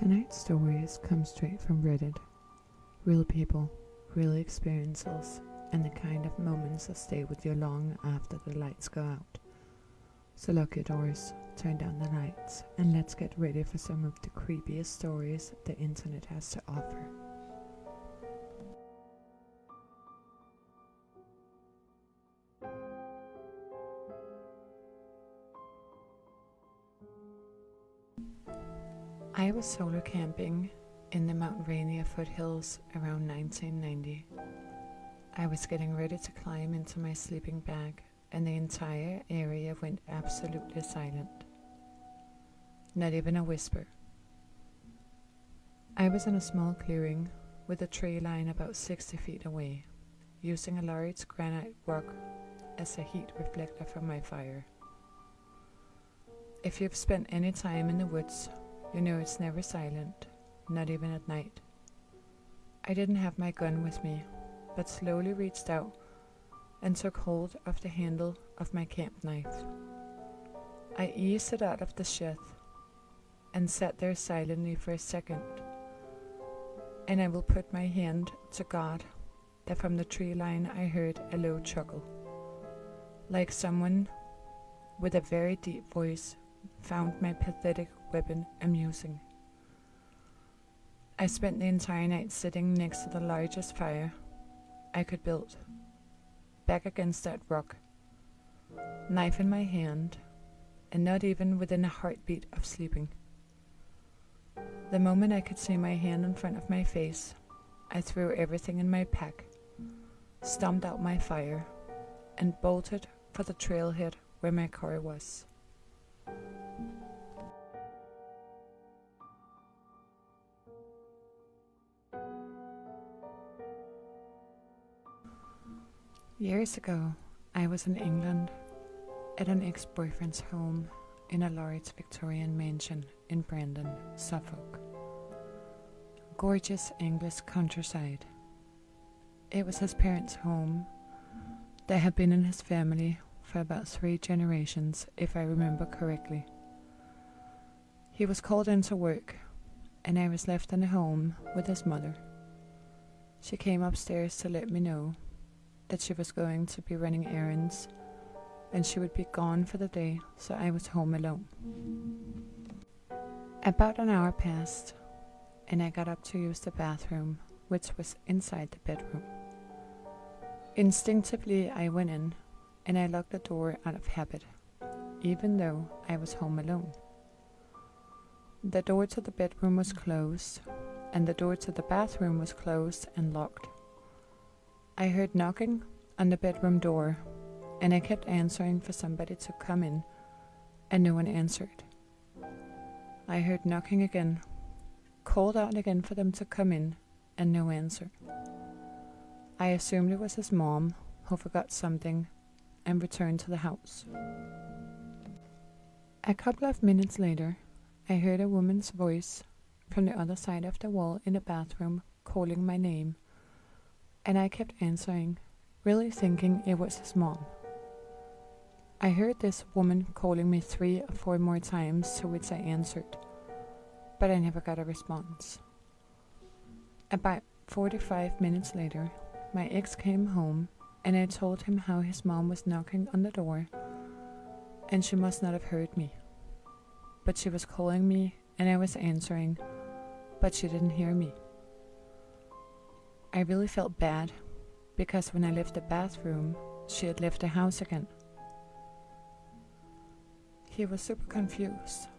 Tonight's stories come straight from Reddit. Real people, real experiences, and the kind of moments that stay with you long after the lights go out. So lock your doors, turn down the lights, and let's get ready for some of the creepiest stories the internet has to offer. I was solo camping in the Mount Rainier foothills around 1990. I was getting ready to climb into my sleeping bag, and the entire area went absolutely silent. Not even a whisper. I was in a small clearing with a tree line about 60 feet away, using a large granite rock as a heat reflector for my fire. If you've spent any time in the woods, you know it's never silent, not even at night. I didn't have my gun with me, but slowly reached out and took hold of the handle of my camp knife. I eased it out of the sheath and sat there silently for a second, and I will put my hand to God that from the tree line I heard a low chuckle, like someone with a very deep voice found my pathetic weapon amusing. I spent the entire night sitting next to the largest fire I could build, back against that rock, knife in my hand, and not even within a heartbeat of sleeping. The moment I could see my hand in front of my face, I threw everything in my pack, stomped out my fire, and bolted for the trailhead where my car was. Years ago, I was in England at an ex-boyfriend's home in a large Victorian mansion in Brandon, Suffolk. Gorgeous English countryside. It was his parents' home. They had been in his family for about 3 generations, if I remember correctly. He was called into work, and I was left in the home with his mother. She came upstairs to let me know that she was going to be running errands and she would be gone for the day, so I was home alone. About an hour passed, and I got up to use the bathroom, which was inside the bedroom. Instinctively, I went in, and I locked the door out of habit, even though I was home alone. The door to the bedroom was closed, and the door to the bathroom was closed and locked. I heard knocking on the bedroom door, and I kept answering for somebody to come in, and no one answered. I heard knocking again, called out again for them to come in, and no answer. I assumed it was his mom who forgot something and returned to the house. A couple of minutes later, I heard a woman's voice from the other side of the wall in the bathroom calling my name, and I kept answering, really thinking it was his mom. I heard this woman calling me 3 or 4 more times, to which I answered, but I never got a response. About 45 minutes later, my ex came home, and I told him how his mom was knocking on the door, and she must not have heard me. But she was calling me, and I was answering, but she didn't hear me. I really felt bad, because when I left the bathroom, she had left the house again. He was super confused,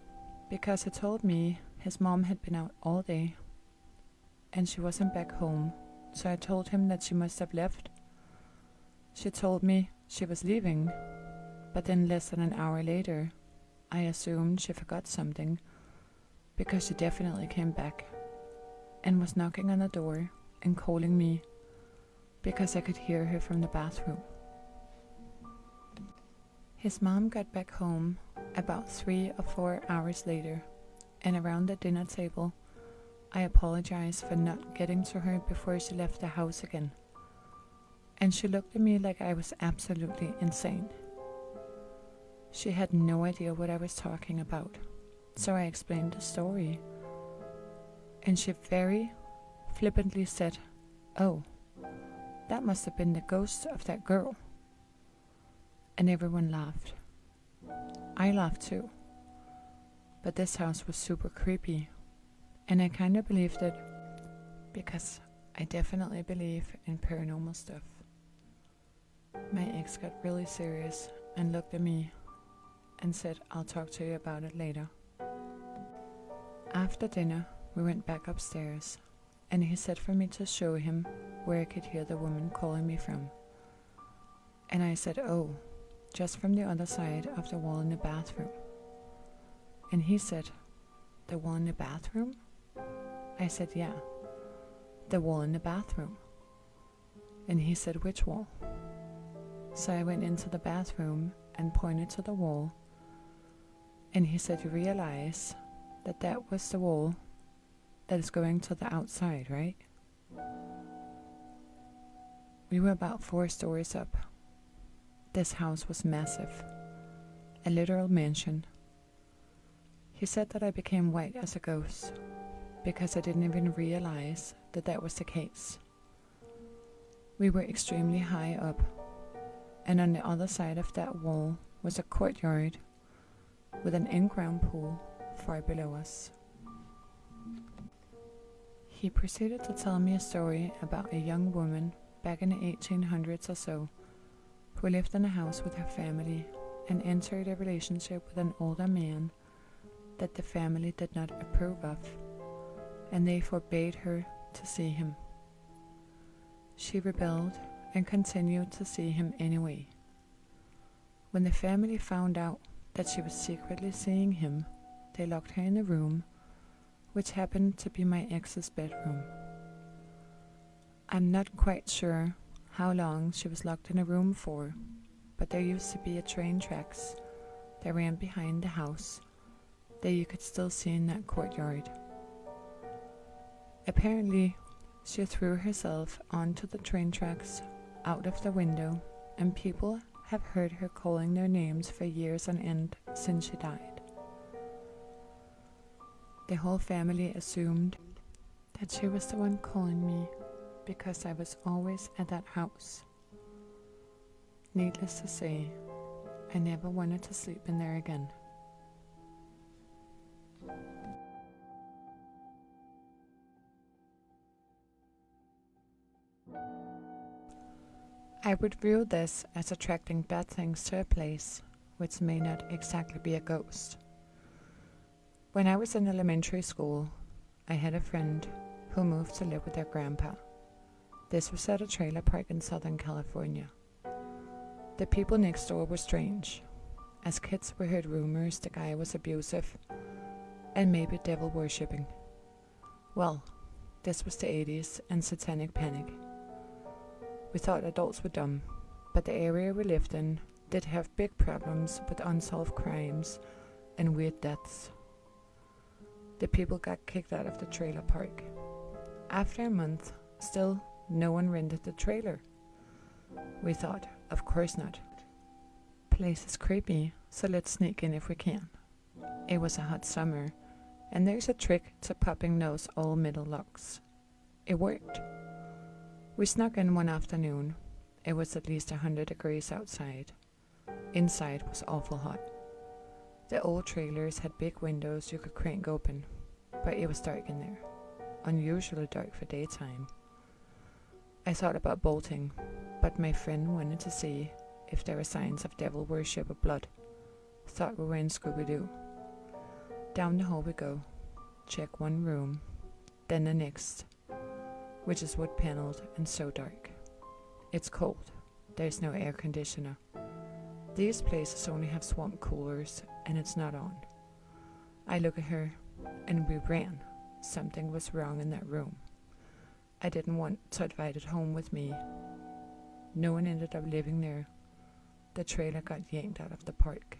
because he told me his mom had been out all day, and she wasn't back home, so I told him that she must have left. She told me she was leaving, but then less than an hour later, I assumed she forgot something, because she definitely came back, and was knocking on the door and calling me, because I could hear her from the bathroom. His mom got back home about 3 or 4 hours later, and around the dinner table, I apologized for not getting to her before she left the house again, and she looked at me like I was absolutely insane. She had no idea what I was talking about, so I explained the story, and she very flippantly said, "Oh, that must have been the ghost of that girl." And everyone laughed. I laughed too. But this house was super creepy, and I kind of believed it because I definitely believe in paranormal stuff. My ex got really serious and looked at me and said, "I'll talk to you about it later." After dinner, we went back upstairs, and he said for me to show him where I could hear the woman calling me from. And I said, "Oh, just from the other side of the wall in the bathroom." And he said, "The wall in the bathroom?" I said, "Yeah, the wall in the bathroom." And he said, "Which wall?" So I went into the bathroom and pointed to the wall, and he said, "You realize that that was the wall that is going to the outside, right?" We were about 4 stories up. This house was massive, a literal mansion. He said that I became white as a ghost because I didn't even realize that that was the case. We were extremely high up, and on the other side of that wall was a courtyard with an in-ground pool far below us. He proceeded to tell me a story about a young woman back in the 1800s or so who lived in a house with her family and entered a relationship with an older man that the family did not approve of, and they forbade her to see him. She rebelled and continued to see him anyway. When the family found out that she was secretly seeing him, they locked her in a room, which happened to be my ex's bedroom. I'm not quite sure how long she was locked in a room for, but there used to be a train tracks that ran behind the house that you could still see in that courtyard. Apparently, she threw herself onto the train tracks out of the window, and people have heard her calling their names for years on end since she died. The whole family assumed that she was the one calling me because I was always at that house. Needless to say, I never wanted to sleep in there again. I would view this as attracting bad things to a place which may not exactly be a ghost. When I was in elementary school, I had a friend who moved to live with their grandpa. This was at a trailer park in Southern California. The people next door were strange. As kids, we heard rumors the guy was abusive and maybe devil worshipping. Well, this was the 80s and satanic panic. We thought adults were dumb, but the area we lived in did have big problems with unsolved crimes and weird deaths. The people got kicked out of the trailer park. After a month, still no one rented the trailer. We thought, of course not. Place is creepy, so let's sneak in if we can. It was a hot summer, and there's a trick to popping those old metal locks. It worked. We snuck in one afternoon. It was at least 100 degrees outside. Inside was awful hot. The old trailers had big windows you could crank open, but it was dark in there. Unusually dark for daytime. I thought about bolting, but my friend wanted to see if there were signs of devil worship or blood. Thought we were in Scooby-Doo. Down the hall we go. Check one room, then the next, which is wood paneled and so dark. It's cold. There's no air conditioner. These places only have swamp coolers, and it's not on. I look at her, and we ran. Something was wrong in that room. I didn't want to invite it home with me. No one ended up living there. The trailer got yanked out of the park.